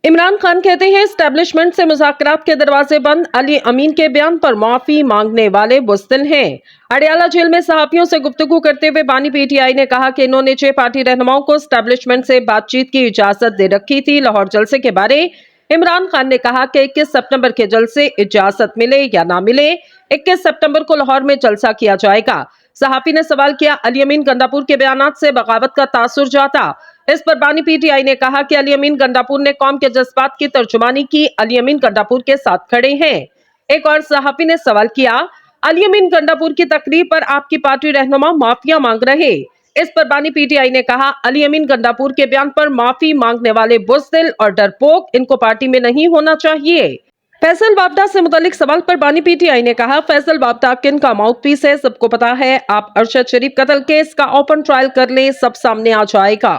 इमरान खान कहते हैं एस्टेब्लिशमेंट से मुज़ाकरात के दरवाजे बंद। अली अमीन के बयान पर माफी मांगने वाले बुज़दिल हैं। अडयाला जेल में सहाफियों से गुफ्तगू करते हुए बानी पीटीआई ने कहा कि इन्होंने 6 पार्टी रहनुमाओं को एस्टेब्लिशमेंट से बातचीत की इजाजत दे रखी थी। लाहौर जलसे के बारे इमरान खान ने कहा कि 21 सितंबर के जलसे इजाजत मिले या ना मिले, 21 सितंबर को लाहौर में जलसा किया जाएगा। सहाफी ने सवाल किया, अली अमीन गंडापुर के बयानात से बगावत का तासुर जाता। इस पर बानी पीटीआई ने कहा कि अली अमीन गंडापुर ने कौम के जज्बात की तर्जुमानी की। अली अमीन गंडापुर के साथ खड़े हैं। एक और सहाफी ने सवाल किया, अली अमीन गंडापुर की तकरीर पर आपकी पार्टी रहनुमा माफिया मांग रहे। इस पर बानी पीटीआई ने कहा, अली अमीन गंडापुर के बयान पर माफी मांगने वाले बुज़दिल और डरपोक, इनको पार्टी में नहीं होना चाहिए। फैसल वापडा से मुतालिक सवाल पर बानी पीटीआई ने कहा, फैसल वापडा किन का माउथपीस है सबको पता है। आप अरशद शरीफ कत्ल केस का ओपन ट्रायल कर लें, सब सामने आ जाएगा।